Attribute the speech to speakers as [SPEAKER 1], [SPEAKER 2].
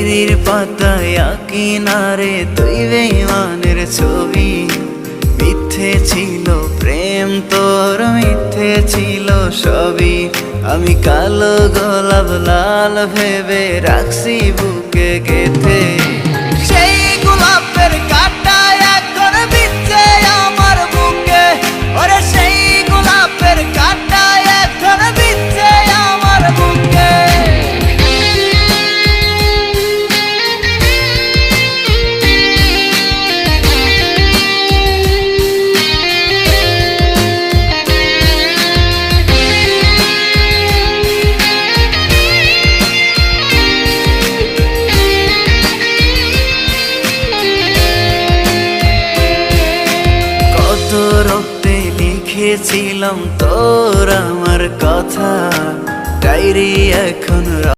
[SPEAKER 1] ডায়েরির পাতায় কিনারে তুই বেঈমানের ছবি। মিথ্যে ছিল প্রেম তোর, মিথ্যে ছিল সবই। আমি কালো গোলাপ লাল ভেবে রাখছি বুকে গেথে। সেই গোলাপের কাঁটা এখন বিচ্ছে আমার বুকে, ওরে সেই গোলাপের কাঁটা এখন বিচ্ছে আমার বুকে। রক্তে লিখেছিলাম তোর আমার কথা, ডায়েরি এখন